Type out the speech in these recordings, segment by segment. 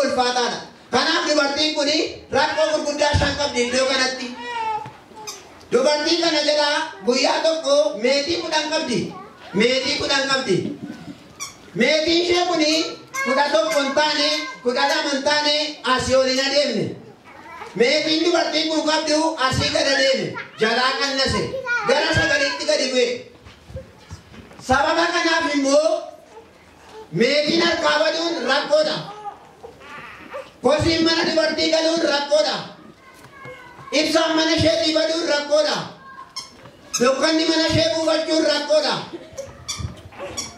ulfaataadha. Kanaaf dubartiin kuni rakkoo gurguddaa shan qabdi iddoo kanatti. Dubartiin kana jalaa guyyaa tokko meetii 10 qabdi. Meetii 10 qabdi. Meetiin ishee kuni 11 hin taane 12 hin taane asii ol hin adeemne. Meetiin dubartiin kun qabdu asii gad adeeme. Jalaa qannase. Gara sagaliitti gadi bu'e. Sababa kanaaf immoo meetiin harkaa baduun rakkoodha. Kosiin mana dubartii galuun rakkoodha. Ibsaan mana isheetii baduun rakkoodha. Dukkanni mana ishee buufachuun rakkoodha.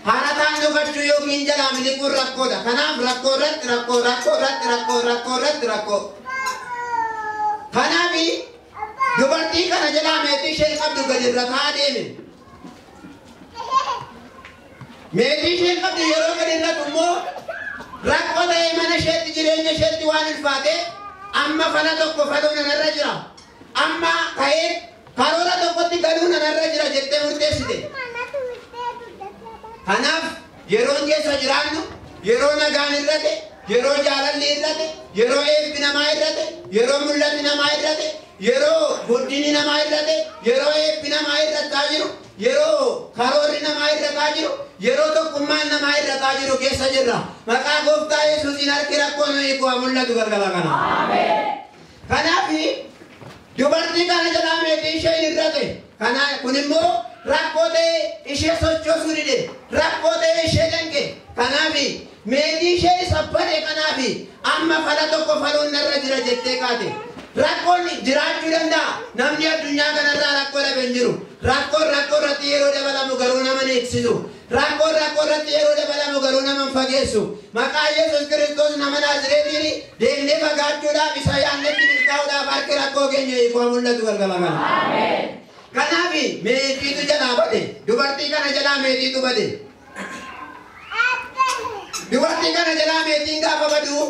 Harataan dhugachuu yookiin jalaa miliquun rakkoodha. Kanaaf rakkoo irratti rakkoo, rakkoo irratti rakkoo, rakkoo irratti rakkoo. Kanaaf dubartii kana jalaa meetii ishee qabdu gadi irra taa'aa deeme. Meetii ishee qabdu yeroo gadi irratti immoo rakkoo ta'ee mana isheetti jireenya isheetti waan ulfaate amma fala tokko faluun anarra jira. Amma ka'ee karoora tokkotti galuun anarra jira jettee murteessite. Kanaaf yeroo keessa jiraannu yeroo nagaan irrate, yeroo jaalalli irrate, yeroo eebbi namaa irrate, yeroo mul'anni namaa irrate, yeroo guddinni namaa irrate, yeroo eebbi namaa irrataa jiru, yeroo karoorri namaa irrataa jiru, yeroo tokkummaan namaa irrataa jiru keessa jirra. Maqaa Gooftaa Yesuusiin harki rakkoo nu hiikuu haa mul'atu galgala kana. Kanaaf dubartii kana jalaa meetii ishee irrate. Kun immoo rakkoo ta'ee ishee sochoosuu dide, rakkoo ta'ee ishee danqe. Kanaaf meetii ishee sabbate. Kanaaf amma fala tokko faluun narra jira jettee kaate. Rakkoon jiraachuu danda'a. Namni addunyaa kanarraa rakkoo dhabe hin jiru. Rakkoon rakkoo irratti yeroo dabalamu garuu nama hin eegsisu. Rakkoon rakkoo irratti yeroo dabalamu garuu nama hin fageessu. Maqaa Yesuus Kiristoos nama Naazreetiin deemnee fagaachuudhaaf isa yaannetti milkaa'uudhaaf harki rakkoo keenya hiikuu haa mul'atu galgala kana. Kanaaf meetiitu jalaa bade. Dubartii kana jalaa meetiitu bade. Dubartii kana jalaa meetiin gaafa badu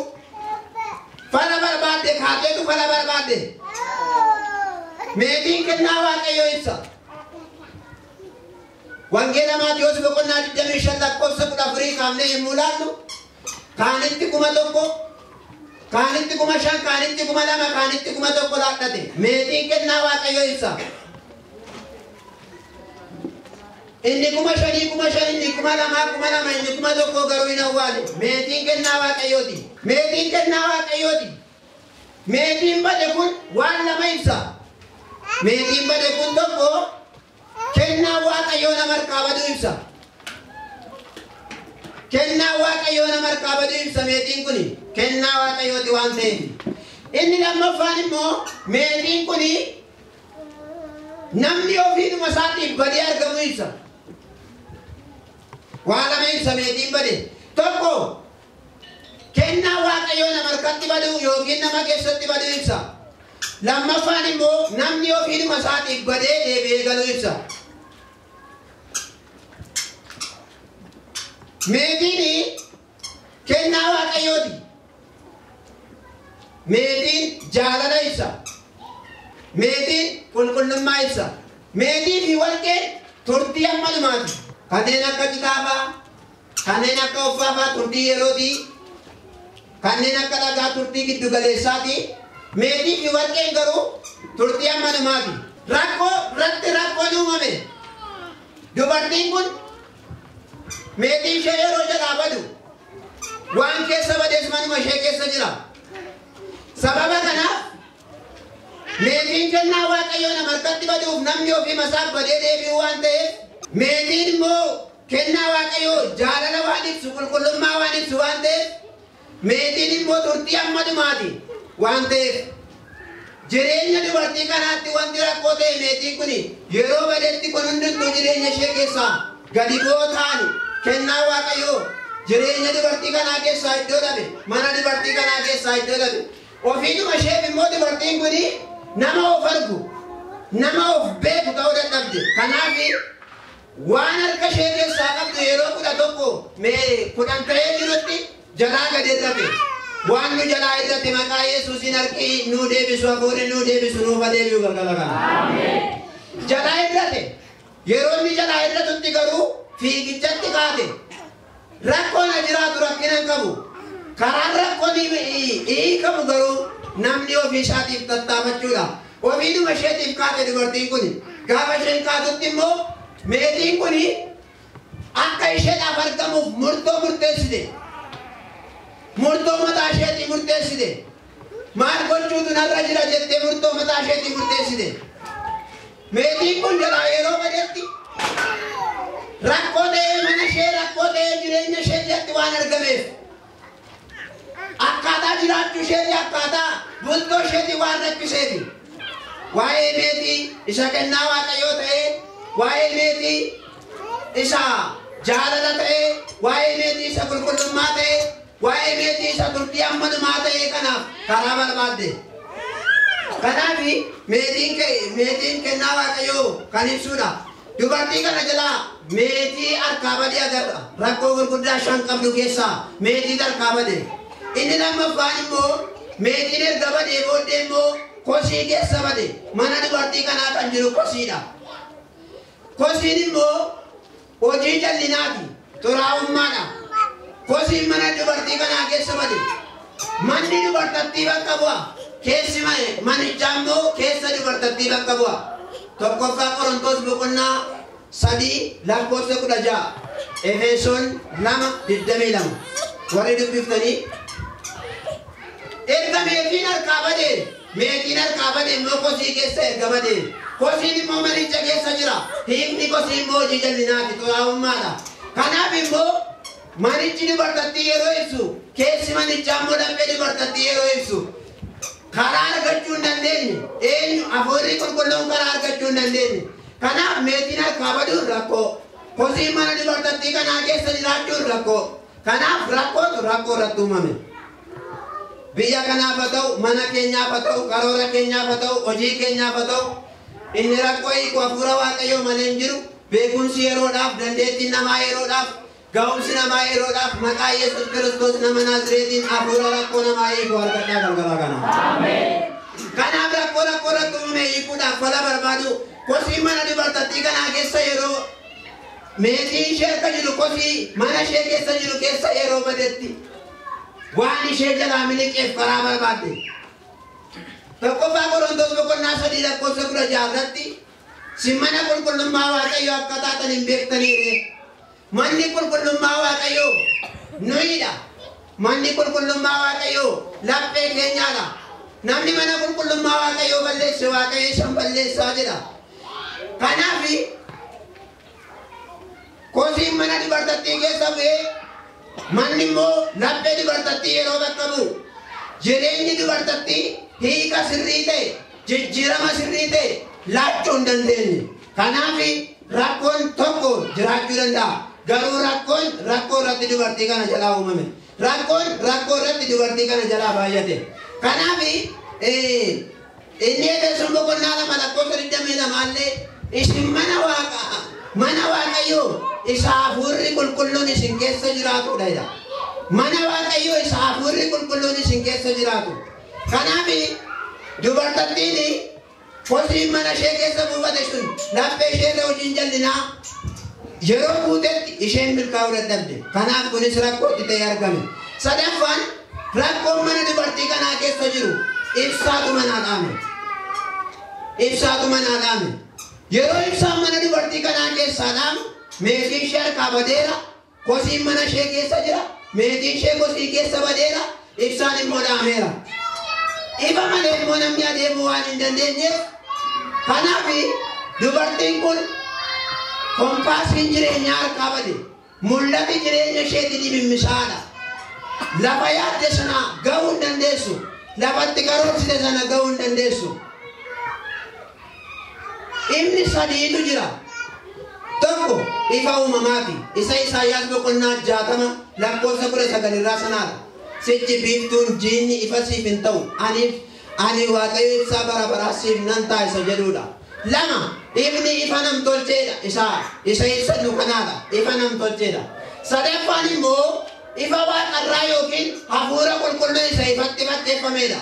fala barbaadde kaateetu fala barbaadde. Meetiin kennaa Waaqayyoo ibsa. Wangeela Maatiyos boqonnaa 25 lakkoofsa 14 kaafnee yommuu ilaallu kaanitti 1,000, kaanitti 5,000, kaanitti 2,000, kaanitti 1,000 laadhate. Meetiin kennaa Waaqayyoo ibsa. Inni 5,000, 5,000, inni 2,000, 2,000, inni 1,000 garuu hin awwaale. Meetiin kennaa Waaqayyooti. Meetiin kennaa Waaqayyooti. Meetiin bade kun waan lama ibsa. Meetiin bade kun tokko kennaa Waaqayyoo nama harkaa badu ibsa. Kennaa Waaqayyoo nama harkaa badu ibsa meetiin kuni. Kennaa Waaqayyooti waan ta'eef. Inni lammaffaan immoo meetiin kuni namni ofiidhuma isaatiif badee argamu ibsa. Waan lama ibsa meetiin bade. Tokko kennaa Waaqayyoo nama harkatti badu yookiin nama keessatti badu ibsa. Lammaffaan immoo namni ofiidhuma isaatiif badee deebi'ee galu ibsa. Meetiin kennaa Waaqayyooti. Meetiin jaalala ibsa. Meetiin qulqullummaa ibsa. Meetii fi warqeen turtii amma dhumaati. Kanneen akka kitaabaa, kanneen akka uffaafaa turtii yerootii, kanneen akka dhagaa turtii giddu galeessaati. Meetii fi warqeen garuu turtii amma dhumaati. Rakkoo irratti rakkoon uumame. Dubartiin kun meetii ishee yeroo jalaa badu waan keessa badees manuma ishee keessa jira. Sababa kanaaf meetiin kennaa Waaqayyoo nama harkatti baduuf namni ofii isaaf badee deebi'u waan ta'eef, meetiin immoo kennaa Waaqayyoo jaalala waan ibsu, qulqullummaa waan ibsu waan ta'eef, meetiin immoo turtii amma dhumaati waan ta'eef, jireenya dubartii kanaatti wanti rakkoo ta'e meetiin kun yeroo badeetti kun hundumtuu jireenya ishee keessaa gadi bu'oo ta'ani. Kennaa Waaqayyoo jireenya dubartii kanaa keessaa iddoo dhabe, mana dubartii kanaa keessaa iddoo dhabe. Ofiidhuma isheef immoo dubartiin kun nama of argu, nama of beeku ta'uu dadhabde. Kanaaf waan harka ishee keessaa qabdu yeroo 10 ta'ee jirutti jalaa gadi irrate. Waan nu jalaa irrate maqaa Yesuusiin harki nuu deebisu, hafuurri nuu deebisu, nuuf deebi'u galgala kana. Jalaa irrate. Yeroo inni jalaa irratutti garuu fiigichatti kaate. Rakkoon jiraatu rakkina hin qabu. Karaan rakkoon hiikamu garuu namni ofii isaatiif tattaafachuudha. Ofiidhuma isheetiif kaate dubartiin kun gaafa isheen kaatutti immoo meetiin kun akka isheedhaaf argamuuf murtoo murteessite. Murtoo mataa isheetii murteessite. Maal gochuutu narra jira jettee murtoo mataa isheetii murteessite. Meetiin kun jalaa yeroo badeetti rakkoo ta'ee mana ishee rakkoo ta'ee jireenya ishee jalatti waan argameef akkaataa jiraachuu isheetii akkaataa bultoo isheetii waan rakkiseefi waa'ee meetii isa kennaa Waaqayyoo ta'ee waa'ee meetii isa jaalala ta'ee waa'ee meetii isa qulqullummaa ta'ee waa'ee meetii isa turtii ammanumaa ta'ee kanaaf karaa barbaadde. Kanaaf meetiin kennaa Waaqayyoo kan ibsuudha. Dubartii kana jalaa meetii harkaa badee agarra. Rakkoo gurguddaa shan qabdu keessaa meetii harkaa badee. Inni lammaffaan immoo meetiin erga badee booddee immoo kosii keessa badee. Mana dubartii kanaa kan jiru kosiidha. Kosiin immoo hojii jallinaati. Xuraa'ummaadha. Kosiin mana dubartii kanaa keessa badee. Manni dubartattii bakka bu'a. Keessi manichaa immoo keessa dubartattii bakka bu'a. Tokkoffaa Qorontos boqonnaa 3:16 Efesoon 2:22 warri dubbiftanii erga meetiin harkaa badee immoo kosii keessa erga badee kosiin immoo manicha keessa jira. Hiikni kosii immoo hojii jallinaati xuraa'ummaadha. Kanaaf immoo manichi dubartattii yeroo ibsu keessi manichaa immoo laphee dubartattii yeroo ibsu karaa argachuu hin dandeenye. Eenyu hafuurri qulqulluun karaa argachuu hin dandeenye. Kanaaf meetiin harkaa baduun rakkoo. Kosiin mana dubartattii kanaa keessa jiraachuun rakkoo. Kanaaf rakkoo irratti uumame. Biyya kanaaf haa ta'u, mana keenyaaf haa ta'u, karoora keenyaaf haa ta'u, hojii keenyaaf haa ta'u, inni rakkoo hiiku hafuura Waaqayyoo malee hin jiru. Beekumsi yeroodhaaf, dandeettiin namaa yeroodhaaf, ga'umsi namaa yeroodhaaf maqaa Yesuus Kiristoos nama Naazreetiin hafuura rakkoo namaa hiiku argadhaa galgala kana. Kanaaf rakkoo irratti uumame hiikuudhaaf fala barbaadu. Kosiin mana dubartattii kanaa keessa yeroo meetiin ishee akka jiru kosii mana ishee keessa jiru keessa yeroo badetti waan ishee jalaa miliqeef karaa barbaadde. Tokkoffaa Qorontos boqonnaa 3:16 irratti sin mana qulqullummaa Waaqayyoo akka taatan hin beektaniire. Manni qulqullummaa Waaqayyoo nuyidha. Manni qulqullummaa Waaqayyoo laphee keenyaadha. Namni mana qulqullummaa Waaqayyoo balleesse Waaqayyo isan balleessaa jedha. Kanaaf kosiin mana dubartattii keessa bu'ee manni immoo laphee dubartattii yeroo bakka bu'u jireenyi dubartattii hiika sirrii ta'e jijjiirama sirrii ta'e laachuu hin dandeenye. Kanaaf rakkoon tokko jiraachuu danda'a. Garuu rakkoo irratti dubartii kana jalaa uumame. Rakkoo irratti dubartii kana jalaa baay'ate. Kanaaf inni Efesoon boqonnaa 2:22 isin mana Waaqayyoo isa hafuurri qulqulluun isin keessa jiraatudha. Mana Waaqayyoo isa hafuurri qulqulluun isin keessa jiraatu. Kanaaf dubartattiin kosiin mana ishee keessa buufate sun laphee ishee hojiin jallinaa yeroo guutetti isheen milkaa'uu dadhabde. Kanaaf kunis rakkootti ta'ee argame. Sadaffaan rakkoon mana dubartii kanaa keessa jiru ibsaatu manaa dhaame. Yeroo ibsaan mana dubartii kanaa keessaa dhaamu meetiin ishee harkaa badeera. Kosiin mana ishee keessa jira. Meetiin ishee kosii keessa badeera. Ibsaan immoo dhaameera. Ifa malee immoo namni adeemuu waan hin dandeenyeef kanaaf dubartiin kun kompaasiin jireenyaa harkaa bade. Mul'ati jireenya isheetii dhimmisaadha. Lafa yaadde sana ga'uu hin dandeessu. Lafatti karoorsite sana ga'uu hin dandeessu. Inni sadiitu jira. Tokko ifa uumamaati. Isa Isaayyaas boqonnaa 60:19 irraa sanaadha. Sichi biiftuun jiinni ifa siif hin ta'u. Ani Waaqayyo ibsaa bara baraa siif nan taasisa jedhudha. Lama ifni ifa namtolcheedha. Isa ibsatu kanaadha. Ifa namtolcheedha. Sadaffaan immoo ifa waaqarraa yookiin hafuura qulqulluu isa ifatti fatteeffamedha.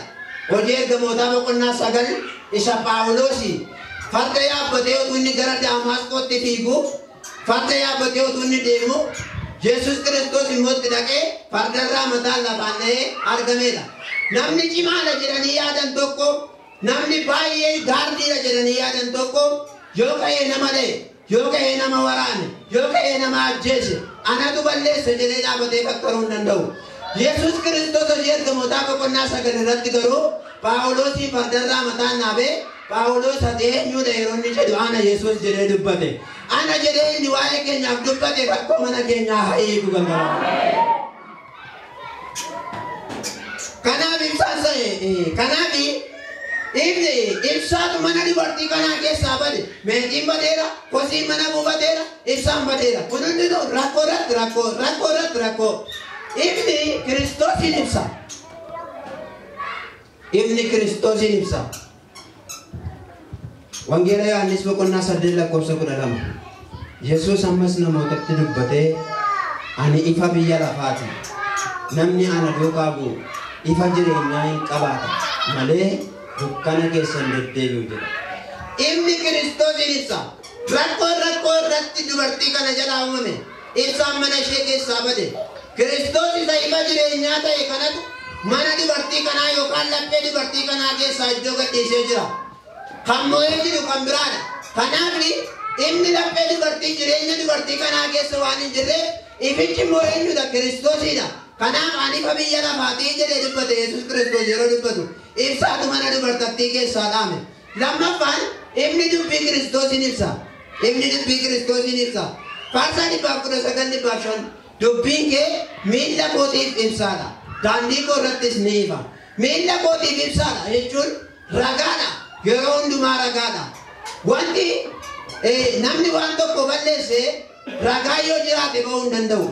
Hojii ergamootaa boqonnaa 9 isa Phaawulosi farda yaabbatee utuu inni gara Daamaasqootti fiigu farda yaabbatee utuu inni deemu Yesus Kristos immotti dhaqee fardarraa mataan lafaan dha'ee argameedha. Namni cimaadha jedhanii yaadan tokko, namni baay'ee gaardiidha jedhanii yaadan tokko yoo ka'ee nama dha'e, yoo ka'ee nama waraane, yoo ka'ee nama ajjeese, anatu balleessa jedhee dhaabatee fakkaruu hin danda'u. Yesus Kristos hojii ergamootaa boqonnaa 9 irratti garuu Phaawulosii fardarraa mataan dhaabee Phaawulos ati eenyudha yeroo inni jedhu ana Yesus jedhee dubbate. Ana jedhee inni waa'ee keenyaaf dubbate rakkoo mana keenyaa haa eegu gargaaru. Kanaaf ibsaatu mana dubartii kanaa keessaa bade. Meetiin badeera, kosiin mana buufateera, ibsaan badeera. Kun hundinuu rakkoo irratti rakkoo. Ibni Kiristoosin ibsa. Ibni Kiristoosin ibsa. Wangeela Yohaannis boqonnaa 8:12. Yesuus ammas namootatti dubbatee ani ifa biyya lafaati. Namni ana duukaa bu'u ifa jireenyaa hin qabaata malee dukkana keessan deddeebi'u jedha. Ibni Kiristoosin ibsa. Rakkoo irratti dubartii kana jalaa uumame. Ibsaan mana ishee keessaa bade. Kiristoos isa ifa jireenyaa ta'e kanatu mana dubartii kanaa yookaan laphee dubartii kanaa keessaa iddoo gadhiisee jira. Kan moo'ee jiru kan biraadha. Kanaaf inni laphee dubartii jireenya dubartii kanaa keessa waan hin jirreef ifichi moo'ee jiru Kiristoosidha. Kanaaf ani ifa biyya lafaatii jedhee dubbate Yesus Kiristoos yeroo dubbatu ibsaatu mana dubartattii keessaa dhaame. Lammaffaan ibni dubbii Kiristoosin ibsa. Ibni dubbii Kiristoosin ibsa. Faarsaa 19:5 dubbiin kee miilla kootiif ibsaadha. Daandii koo irrattis ni ifa. Miilla kootiif ibsaadha jechuun ragaadha. Yeroo hundumaa ragaadha. Wanti namni waan tokko balleessee ragaa yoo jiraate ba'uu hin danda'u.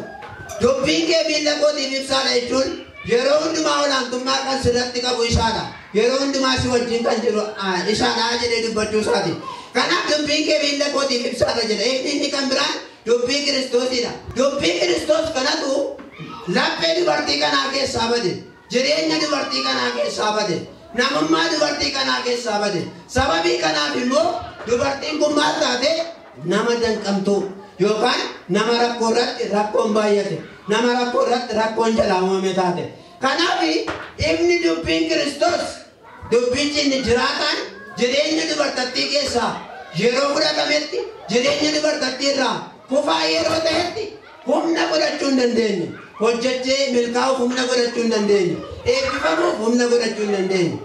Dubbiin kee miilla kootiif ibsaadha jechuun yeroo hundumaa olaantummaa kan sirratti qabu isaadha. Yeroo hundumaa si wajjin kan jiru isaadha jedhee dubbachuu isaati. Kanaaf dubbiin kee miilla kootiif ibsaadha jedha. Inni kan biraan dubbii Kiristoosidha. Dubbii Kiristoos kanatu laphee dubartii kanaa keessaa bade. Jireenya dubartii kanaa keessaa bade. Namummaa dubartii kanaa keessaa bade. Sababii kanaaf immoo dubartiin kun maal taate nama danqamtuu yookaan nama rakkoo irratti rakkoon baay'ate. Nama rakkoo irratti rakkoon jalaa uumame taate. Kanaaf ibni dubbiin Kiristoos dubbichi inni jiraataan jireenya dubartattii keessaa yeroo fudhatametti jireenya dubartattii irraa kufaa yeroo ta'etti humna godhachuu hin dandeenye. Hojjechee milkaa'uuf humna godhachuu hin dandeenye. Eebbifamuuf humna godhachuu hin dandeenye.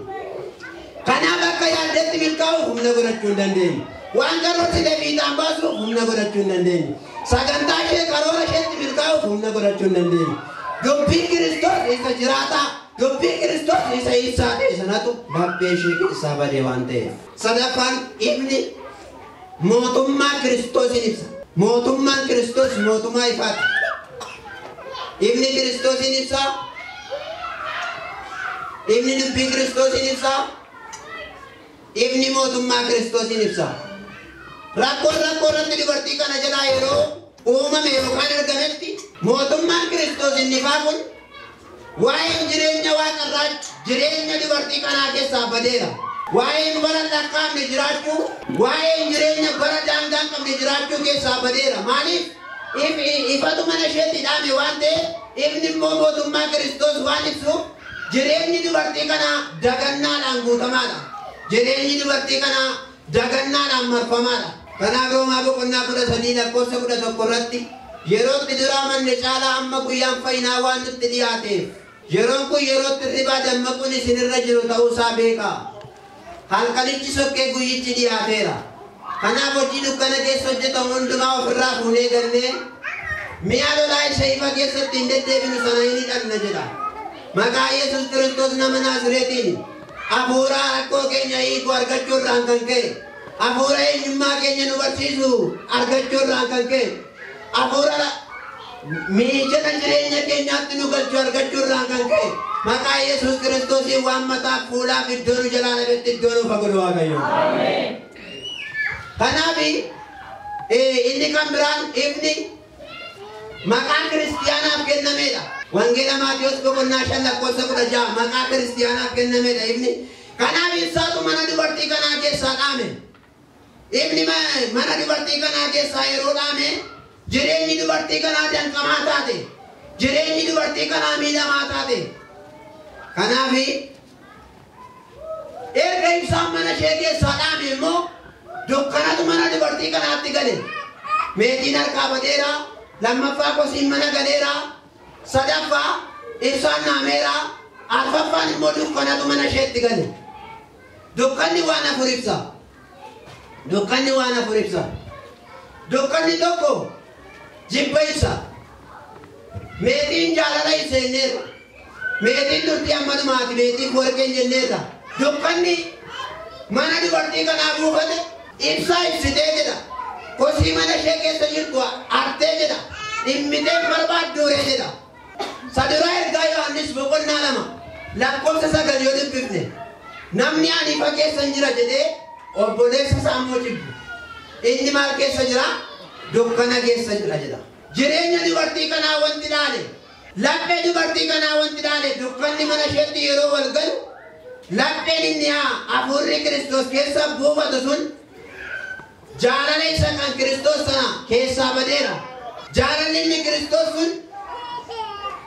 Kanaaf akka yaaddetti milkaa'uuf humna godhachuu hin dandeenye. Waan karoorsilee fiixaan baasuuf humna godhachuu hin dandeenye. Sagantaa ishee karoora isheetti milkaa'uuf humna godhachuu hin dandeenye. Dubbii Kiristoos isa jiraataa, dubbii Kiristoos isa ibsaa ta'e sanatu laphee ishee keessaa bade waan ta'eef. Sadaffaan ibni mootummaa Kiristoosin ibsa. Mootummaan Kiristoos mootummaa ifaati. Ibni Kiristoosin ibsa. Ibni dubbii Kiristoosin ibsa. Ibni mootummaa Kiristoosin ibsa. Rakkoo irratti dubartii kana jalaa yeroo uumame yookaan argametti mootummaan Kiristoos inni ifaa kun waa'een jireenya waaqarraa jireenya dubartii kanaa keessaa badeera. Waa'een bara lakkaa'amne jiraachuu, waa'een jireenya bara daangaa hin qabne jiraachuu keessaa badeera. Maaliif? Ifatu mana isheetti dhaame waan ta'eef ifni immoo mootummaa Kiristoos waan ibsuuf jireenyi dubartii kanaa dagannaadhaan guutamaadha. Jireenyi dubartii kanaa dagannaadhaan marfamaadha. Kanaaf Roomaa boqonnaa 13:11 irratti yerootti duraa manne caalaa amma guyyaan fayyinaa waan nutti dhiyaateef yeroon kun yerootti ribaa dammaquun isinirra jiru ta'uusaa beekaa. Halkanichi sokkee guyyichi dhiyaateera. Kanaaf hojii dukkana keessa hojjetamu hundumaa ofirraa fuunee gannee mi'a lolaa isa ifa keessatti hin deddeebinu sana hin hidhanna jedha. Maqaa Yesus Kiristoos nama Naazreetiin hafuuraa rakkoo keenya hiiku argachuurraan kan ka'e, hafuura eenyummaa keenya nu barsiisu argachuurraan kan ka'e, hafuura miijana jireenya keenyaatti nu galchu argachuurraan kan ka'e, maqaa Yesus Kiristoosiin waan mataaf fuulaaf iddoo nu jalaa dhabetti iddoo nuuf haa godhu Waaqayyo. Kanaaf inni kan biraan ifni maqaa kiristiyaanaaf kennameedha. Wangeela Maatiyos boqonnaa 5:16 maqaa kiristiyaanaaf kennameedha ifni. Kanaaf ibsaatu mana dubartii kanaa keessaa dhaame. Ifni mana dubartii kanaa keessaa yeroo dhaame jireenyi dubartii kanaa danqamaa taate, jireenyi dubartii kanaa miidhamaa taate. Kanaaf erga ibsaan mana ishee keessaa dhaame immoo dukkanatu mana dubartii kanaatti gale. Meetiin harkaa badeera, lammaffaa kosiin mana galeera, sadaffaa ibsaan dhaameera, arfaffaan immoo dukkanatu mana isheetti gale. Dukkanni waan afur ibsa. Dukkanni waan afur ibsa. Dukkanni tokko jibba ibsa. Meetiin jaalala ibseenneerra. Meetiin durtii ammanumaati, meetiin warqeen jenneerra. Dukkanni mana dubartii kanaa buufate ibsaa ibsitee jedha. Kosii mana ishee keessa jirtu artee jedha. Dhimmitee barbaadduuree jedha. Saduraa ergaa Yohaannis boqonnaa 2 lakkoofsa 9 yoo dubbifne namni ani ifa keessa jira jedhee obboleessa isaa immoo jibbu. Inni maal keessa jira? Dukkana keessa jira jedha. Jireenya dubartii kanaa wanti ilaale, laphee dubartii kanaa wanti ilaale dukkanni mana isheetti yeroo wal galu lapheen inni hafuurri Kiristoos keessa buufatu sun jaalala isa kan Kiristoos sana keessaa badeera. Jaalalli inni Kiristoos sun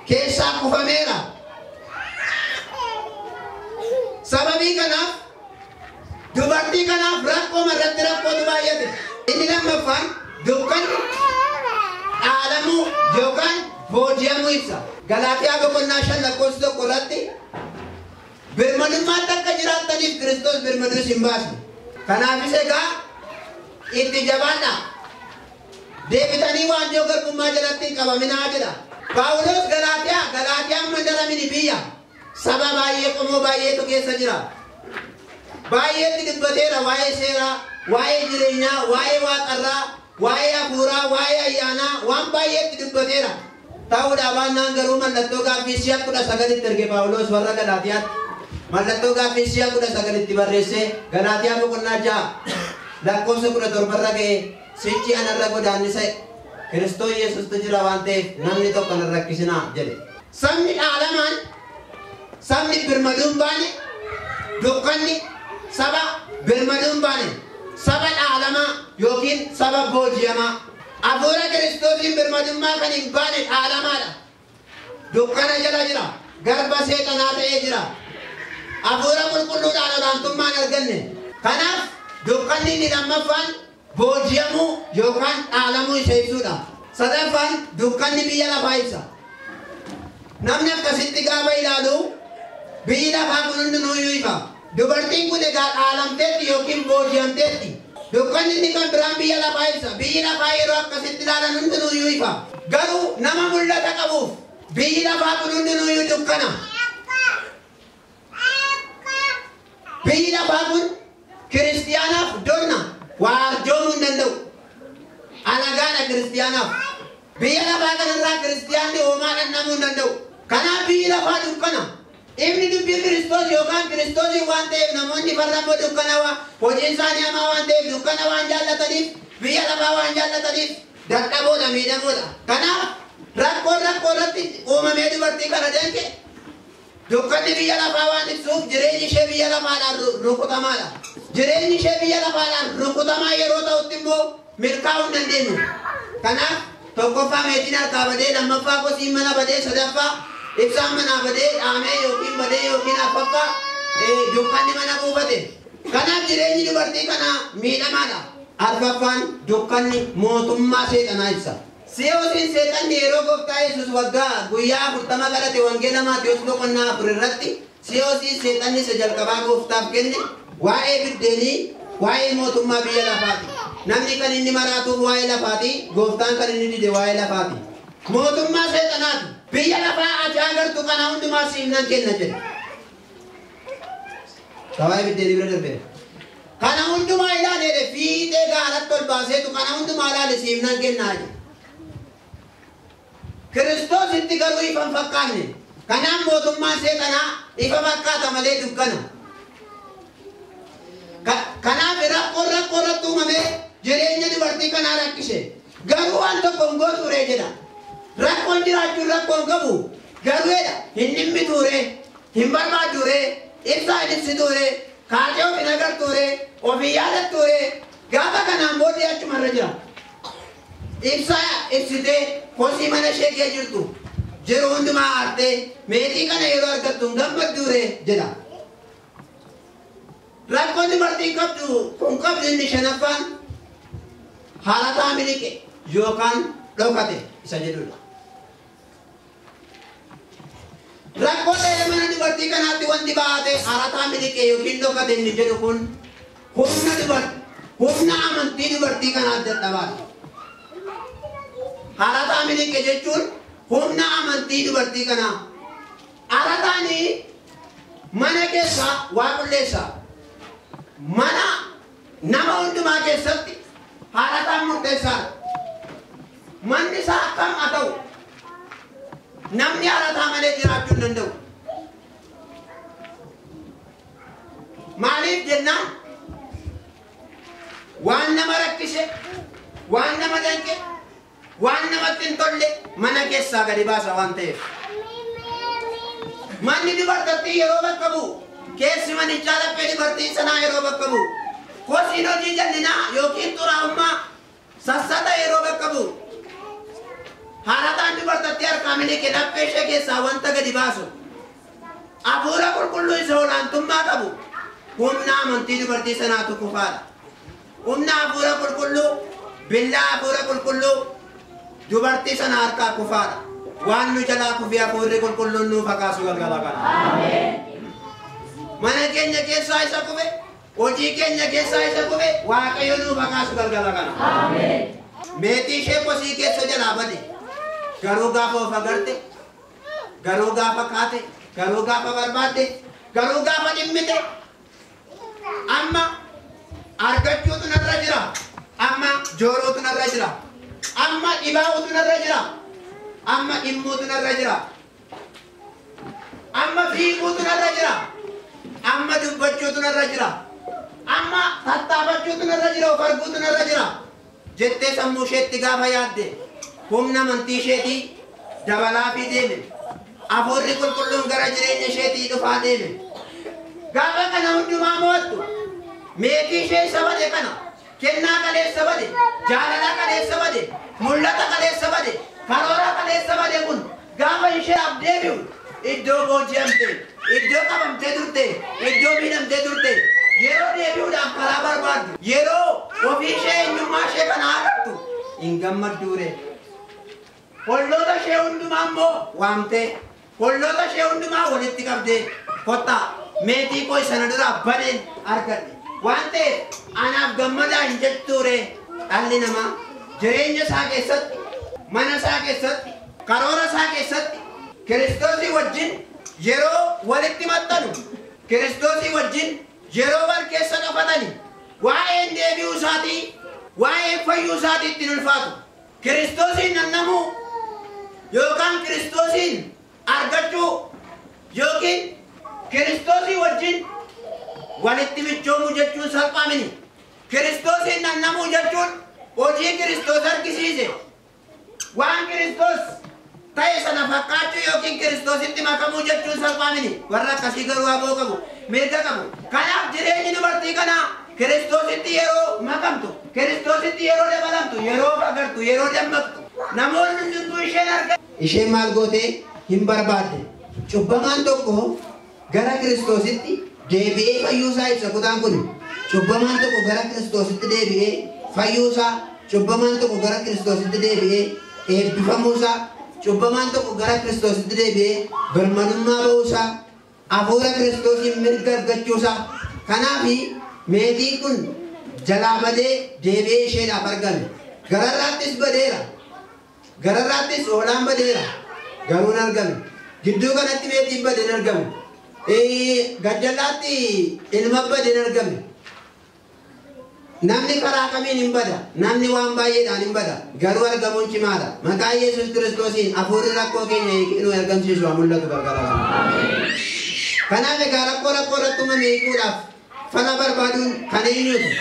keessaa kufameera. Sababii kanaaf dubartii kanaaf rakkoo irratti rakkootu baay'ate. Inni lammaffaan dukkanni dhaalamuu yookaan booji'amuu ibsa. Galaatiyaa boqonnaa 5 lakkoofsa 1 irratti birmadummaatti akka jiraattaniif Kiristoos birmaduu isin baasne. Kanaafis egaa itti jabaadhaa. Deebitanii waanjoo garbummaa jalatti hin qabaminaa jedha. Paawulos Galaatiyaan mandara mini biyya. Saba baay'ee qomoo baay'eetu keessa jira. Baay'eetti dubbateera waa'ee seeraa, waa'ee jireenyaa, waa'ee waaqarraa, waa'ee hafuuraa, waa'ee ayyaanaa, waan baay'eetti dubbateera. Ta'uudhaa baannaan garuu mallattoo gaaffii si'a 19 erge Paawulos warra Galaatiyaatti. Mallattoo gaaffii si'a 19 barreessee Galaatiyaa boqonnaa 6 lakkoofsa 17 irra ga'e sichi anarra godaannise Kiristoos Yesuustu jira waan ta'eef namni tokko na rakkisinaa jedhe. Sabni dhaalamaan sabni birmaduun baane dukkanni saba birmaduun baane saba dhaalamaa yookiin saba booji'amaa. Hafuura Kiristoosiin birmadummaa kan hin baane dhaalamaadha. Dukkana jala jira. Garba seexanaa ta'ee jira. Hafuura qulqulluudhaan olaantummaan arganne. Kanaaf dukkanni inni lammaffaan booji'amuu yookaan dhaalamuu isa ibsuudha. Sadaffaan dukkanni biyya lafaa ibsa. Namni akkasitti gaafa ilaalu biyyi lafaa kun hundinuu ifa. Dubartiin kun egaa dhaalamteetti yookiin booji'amteetti. Dukkanni inni kan biraan biyya lafaa ibsa. Biyyi lafaa yeroo akkasitti ilaalan hundinuu ifa. Garuu nama mul'ata qabuuf biyyi lafaa kun hundinuu dukkana. Biyyi lafaa kun kiristiyaanaaf donna waa arjoomuu hin danda'u. Alagaadha kiristiyaanaaf. Biyya lafaa kanarraa kiristiyaanni hoomaa dhandhamuu hin danda'u. Kanaaf biyyi lafaa dukkana. Ibni dubbii Kiristoos yookaan Kiristoosiin waan ta'eef namoonni farrammoo dukkanawaa hojiin isaanii hamaa waan ta'eef dukkana waan jaallataniif biyya lafaa waan jaallataniif dadhaboodha miidhamoodha. Kanaaf rakkoo irratti uumamee dubartii kana danqe dukkanni biyya lafaa waan ibsuuf jireenyi ishee biyya lafaadhaan rukutamaadha. Jireenyi ishee biyya lafaadhaan rukutamaa yeroo ta'utti immoo milkaa'uu hin dandeenyu. Kanaaf tokkoffaa meetiin harkaa badee, lammaffaa kosiin mana badee, sadaffaa ibsaan manaa badee, dhaamee yookiin badee yookiin affaffaa dukkanni mana buufate. Kanaaf jireenyi dubartii kanaa miidhamaadha. Arfaffaan dukkanni mootummaa seexanaa ibsa. Siyoosiin seexanni yeroo gooftaa Yesuus waggaa guyyaa 40 galate wangeela Maatiyos boqonnaa 4 irratti siyoosiin seexanni isa jalqabaa gooftaaf kenne waa'ee biddeenii, waa'ee mootummaa biyya lafaati. Namni kan inni maraatuuf waa'ee lafaati, gooftaan kan inni dide waa'ee lafaati. Mootummaa seexanaati. Biyya lafaa ati agartu kana hundumaa siif nan kenna jedhe. Waa'ee biddeenii bira darbe. Kana hundumaa ilaalee fiixee gaaratti ol baaseetu kana hundumaa ilaale siif nan kennaa jedhe. Kiristoos itti garuu ifa hin fakkaanne. Kanaaf mootummaan seexanaa ifa fakkaata malee dukkana. Kanaaf rakkoo irratti uumamee jireenya dubartii kanaa rakkise. Garuu waan tokko hin gooture jedha. Rakkoon jiraachuun rakkoon qabu. Garuudha hin dhimmiture, hin barbaadure, ibsaa hin ibsiture, kaatee of hin agarture, of hin yaadature. Gaafa kanaan booddee achumarra jira. ibsitee kosii mana ishee kee jirtu yeroo hundumaa aartee meetii kana yeroo argattu gammadduure jedha. Rakkoon dubartiin qabdu kun qabdu inni shanaffaan haalataa miliqe yookaan dhokate isa jedhudha. Rakkoo ta'e mana dubartii kanaatti wanti baate haalataa miliqe yookiin dhokate inni jedhu kun humna amantii dubartii kanaatti dadhabaadha. Haalataa miliqe jechuun humna amantii dubartii kanaa. Haalataanii mana keessaa waa qulleessaa. Mana nama hundumaa keessatti haalataan murteessaadha. Manni isaa akkam haa ta'u namni haalataa malee jiraachuu hin danda'u. Maaliif jennaan waan nama rakkise, waan nama danqe, waan namatti hin tolle mana keessaa gadi baasa waan ta'eef. Manni dubartii yeroo bakka bu'u keessi manichaa laphee dubartii sanaa yeroo bakka bu'u kosiin hojii jallinaa yookiin xuraa'ummaa sassata yeroo bakka bu'u haalataan dubartii harkaa miliqe laphee ishee keessaa wanta gadi baasu hafuura qulqulluu isa olaantummaa qabu humna amantii dubartii sanaatu kufaadha. Humna hafuura qulqulluu billaa hafuura qulqulluu dubartii sana harkaa kufaadha. Waan nu jalaa kufee hafuurri qulqulluun nuuf hakaasu galgala kana. Mana keenya keessaa isa kufe, hojii keenya keessaa isa kufe, Waaqayyo nuuf hakaasu galgala kana. Meetii ishee kosii keessa jalaa bade, garuu gaafa of agarte, garuu gaafa kaate, garuu gaafa barbaadde, garuu gaafa dhimmite, amma argachuutu narra jira, amma joorootu narra jira, amma dhibaa'uutu narra jira, amma dhimmuutu narra jira, amma fiiguutu narra jira. Amma dubbachuutu narra jira. Amma tattaafachuutu narra jira. Of arguutu narra jira. Jettee sammuu isheetti gaafa yaadde humna amantii isheetii dabalaa fi deeme. Hafuurri qulqulluun gara jireenya isheetii dhufaa deeme. Gaafa kana hundumaa mo'attu meetii ishee isa bade kana kennaa kaleessa bade, jaalala kaleessa bade, mul'ata kaleessa bade, karoora kaleessa bade kun gaafa ishee abdeebi'u iddoo booji'amte, iddoo qabamtee turte, iddoo miidhamtee turte, yeroo deebi'uudhaaf karaa barbaaddu, yeroo ofii ishee eenyummaa ishee kana agartu hin gammadduure. Olloota ishee hundumaa immoo waamtee, olloota ishee hundumaa walitti qabdee kottaa meetii koo sana duraa badeen argadhe. Waan ta'eef anaaf gammadaa hin jettuure. Dhalli namaa jireenya isaa keessatti, mana isaa keessatti, karoora isaa keessatti Kiristoosii wajjin yeroo walitti maxxanu, Kiristoosii wajjin yeroo wal keessa qabatani, waa'een deebi'uu isaatii, waa'een fayyuu isaatii ittiin ulfaatu. Kiristoosiin nannamuu yookaan Kiristoosiin argachuu yookiin Kiristoosii wajjin walitti michoomuu jechuun salphaa miti. Kiristoosiin nannamuu jechuun hojii Kiristoos argisiise waan Kiristoos ta'e sana fakkaachuu yookiin Kiristoositti makamuu jechuun salphaa miti. Warra akkasii garuu aboo qabu, mirga qabu. Kanaaf jireenyi dubartii kanaa Kiristoositti yeroo makamtu, Kiristoositti yeroo dabalamtu, yeroo agartu, yeroo dammaqtu, namoonni hundumtuu isheen argatu. Isheen maal gootee hin barbaadde. Cubbamaan tokko gara Kiristoositti deebi'ee fayyuusaa ibsa kutaan kun. Cubbamaan tokko gara Kiristoositti deebi'ee fayyuusaa, cubbamaan tokko gara Kiristoositti deebi'ee eebbifamuusaa, cubbamaan tokko gara Kiristoositti deebi'ee birmadummaa ba'uusaa, hafuura Kiristoosiin mirga argachuusaa. Kanaaf meetiin kun jalaa badee deebi'ee isheedhaaf argame. Gararraattis badeera. Gararraattis hoolaan badeera. Garuu hin argame. Gidduu kanatti meetiin badee hin argamu. Gajjallaatti ilma badee hin argame. Namni karaa kamiin hin bada. Namni waan baay'eedhaan hin bada. Garuu argamuun cimaadha. Maqaa Yesuus Kiristoosiin hafuurri rakkoo keenya hiikuu argamsiisu haa mul'atu gargaaraa. Kanaaf egaa rakkoo irratti uumame hiikuudhaaf fala barbaaduun kan eenyuuti?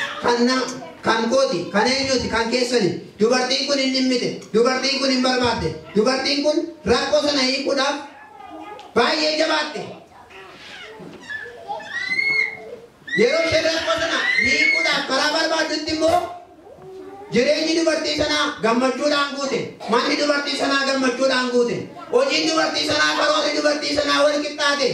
Kan kooti, kan eenyuuti? Kan keessani. Dubartiin kun hin dhimmite. Dubartiin kun hin barbaadde. Dubartiin kun rakkoo sana hiikuudhaaf baay'ee jabaatte. Yeroo isheen rakkoo sana hiikuudhaaf karaa barbaadutti immoo Jireenyi dubartii sanaa gammachuudhaan guute. Manni dubartii sanaa gammachuudhaan guute. Hojiin dubartii sanaa karoorri dubartii sanaa wal qixxaate.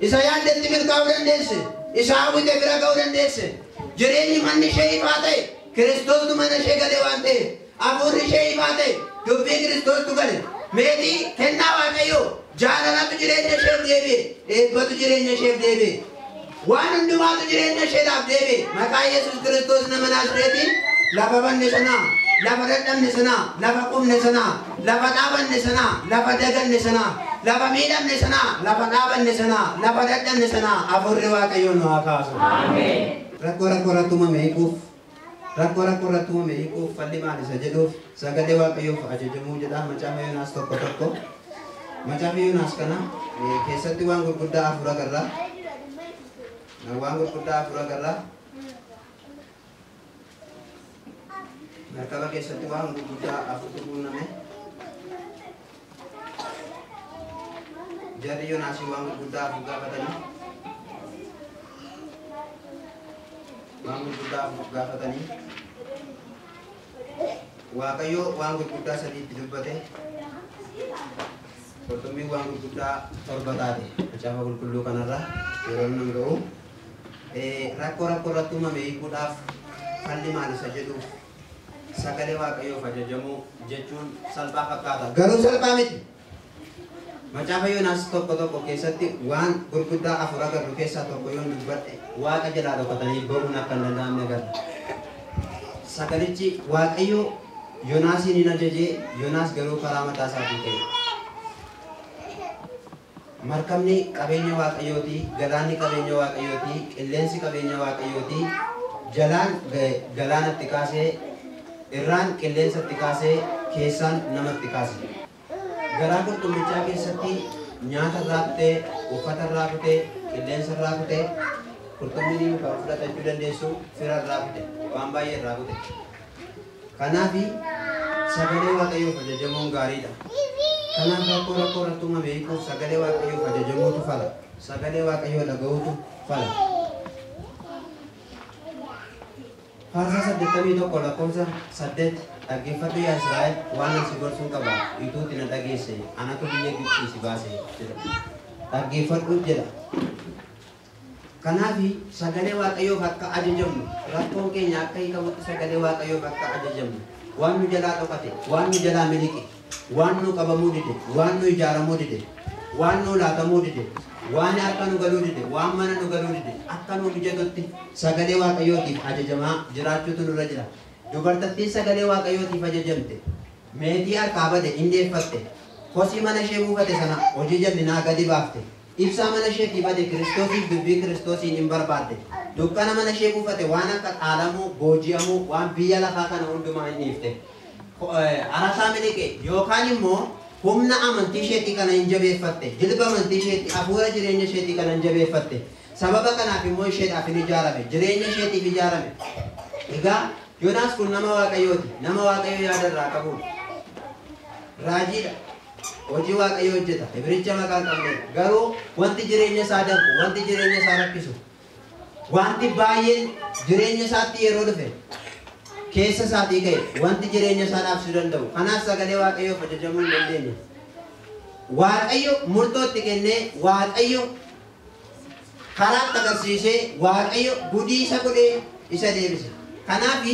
Isa yaaddetti milkaa'uu dandeesse. Isa hawwite bira ga'uu dandeesse. Jireenyi manni ishee ifaa ta'e. Kiristoostu mana ishee gale waan ta'eef. Hafuurri ishee ifaa ta'e. Dubbii Kiristoostu gale. Meetii kennaa Waaqayyoo. Jaalalatu jireenya isheef deebi'e. Eebbatu jireenya isheef deebi'e. Waan hundumaatu jireenya isheedhaaf deebi'e. Maqaa Yesuus Kiristoos nama Naazreetiin lafa banne sanaa, lafa dadhabne sanaa, lafa qubne sanaa, lafa dhaabanne sanaa, lafa daganne sanaa, lafa miidhamne sanaa, lafa dhaabanne sanaa, lafa dadhabne sanaa hafuurri Waaqayyoon nu haa kaasu. Rakkoo rattumame hiikuuf falli maal isa jedhuuf sagalee Waaqayyoof ajajamuu jedha. Macaafa Yoonaas tokko. Macaafa Yoonaas kana keessatti waan gurguddaa afur agarra. Markaba keessatti waan gurguddaa afurtu uumame. Jarri Yoonaasii waan gurguddaa afur gaafatanii. Waaqayyo waan gurguddaa sadiitti dubbate. Qurxummiin waan gurguddaa torba taate macaafa qulqulluu kanarra yeroo nan ga'u rakkoo irratti uumame hiikuudhaaf falli maal isa jedhuuf sagalee Waaqayyoof ajajamuu jechuun salphaa fakkaata. Garuu salphaa miti. Macaafa Yoonaas tokko keessatti waan gurguddaa afur agarru keessaa tokko yoon dubbadhe Waaqa jalaa dhokatanii bahuun akka hin danda'amne agarra. Sagalichi Waaqayyo Yoonaasiin hin ajajee Yoonaas garuu karaa mataa isaatiin ta'e. Markabni qabeenya Waaqayyooti, galaanni qabeenya Waaqayyooti, qilleensi qabeenya Waaqayyooti. Jalaan galaanatti kaasee, irraan qilleensatti kaasee, keessaan namatti kaase. Garaa qurxummichaa keessatti nyaata irraa kutee, uffata irraa kutee, qilleensa irraa kutee, qurxummiin muka fudhatachuu dandeessu fira irraa kute, waan baay'ee irraa kute. Kanaaf sagalee Waaqayyoof ajajamuun gaariidha. Kanaaf rakkoo irratti uumame hiikuuf sagalee Waaqayyoof ajajamuutu fala. Sagalee Waaqayyoo dhaga'uutu fala. Faarsaa 81 lakkoofsa 8 dhaggeeffadhu yaa Israa'el waan si gorsuu qaba. Ituutti na dhageesse anatu biyya Gibxii si baase jedha. Dhaggeeffadhu jedha. Kanaaf sagalee Waaqayyoof akka ajajamnu rakkoon keenya akka hiikamutti sagalee Waaqayyoof akka ajajamnu waan nu jalaa dhokate, waan nu jalaa miliqe, waan nu qabamuu dide, waan nu ijaaramuu dide, waan nu laatamuu dide, waan harka nu galuu dide, waan mana nu galuu dide akka nu mijatutti sagalee Waaqayyootiif ajajamaa jiraachuutu nurra jira. Dubartittiin sagalee Waaqayyootiif ajajamte meetii harkaa bade indeeffatte kosii mana ishee buufate sana hojii jallinaa gadi baafte. Ibsaa mana ishee bade Kiristoosiif dubbii Kiristoosiin hin barbaadde. Dukkana mana ishee buufate waan akka dhaalamuu, booji'amuu, waan biyya lafaa kana hundumaa hin dhiifte. Arasaa miliqe yookaan immoo humna amantii isheetii kana hin jabeeffatte. Jilba amantii isheetii, hafuura jireenya isheetii kana hin jabeeffatte. Sababa kanaaf immoo isheedhaaf hin ijaarame. Jireenya isheetiif ijaarame. Egaa Yoonaas kun nama Waaqayyooti. Nama Waaqayyoo yaada irraa qabuudha. Raajiidha. Hojii Waaqayyoo hojjeta. Ibricha maqaa qabne. Garuu wanti jireenya isaa danqu, wanti jireenya isaa rakkisu, wanti baay'een jireenya isaatti yeroo dhufe keessa isaatii ka'e wanti jireenya isaa dhaabsuu danda'u. Kanaaf sagalee Waaqayyoof ajajamuu hin dandeenye. Waaqayyo murtootti kennee Waaqayyo karaatti agarsiisee Waaqayyo gudii isa godhee isa deebise. Kanaaf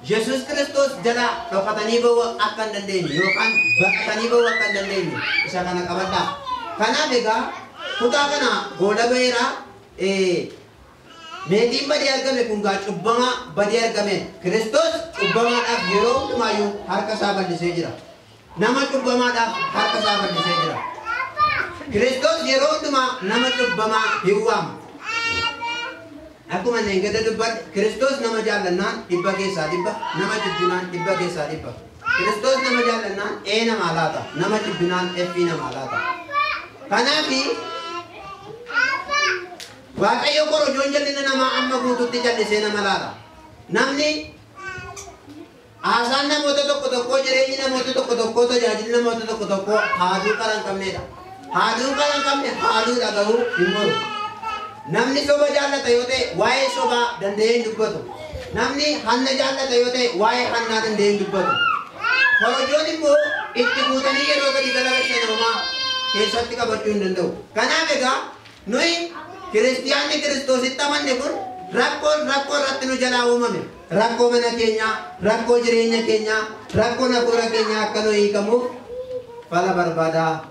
Yesuus Kiristoos jala dhokatanii bahuu akka hin dandeenye yookaan baqatanii bahuu akka hin dandeenye isa kana qabadhaa. Kanaaf egaa kutaa kana goola baheeraa meetiin badii argame kun gaa cubbamaa badii argame. Kiristoos cubbamaadhaaf yeroo hundumaayyuu harka isaa bal'isee jira. Nama cubbamaadhaaf harka isaa bal'isee jira. Kiristoos yeroo hundumaa nama cubbamaa hin waamu. Akkuma neengada dubbadhe Kiristoos nama jaallannaan dhibba keessaa dhibba, nama jibbinaan dhibba keessaa dhibba. Kiristoos nama jaallannaan namaa laata, nama jibbinaan namaa laata. Kanaaf Waaqayyo korojoon jallina namaa amma guututti jallisee nama laata. Namni haasaan namoota tokko jireenyi namoota tokko tajaajilli namoota tokko haaduu qara hin qabnedha. Haaduu qara hin qabne haaduu dhagahuu hin malu. Namni soba jaallata yoo ta'e waa'ee sobaa danda'ee hin dubbatu. namni hanna jaallata yoo ta'e waa'ee hannaatiin deemu dubbatu. Korojoon immoo itti guutanii yeroo gadi galagalcha namaa keessatti qabachuu hin danda'u. Kanaaf egaa nuyi kiristiyaanni Kiristoositti amanne kun rakkoo irratti nu jalaa uumame. Rakkoo mana keenyaa, rakkoo jireenya keenyaa, rakkoo hafuura keenyaa akka nu hiikamuuf fala barbaadaa.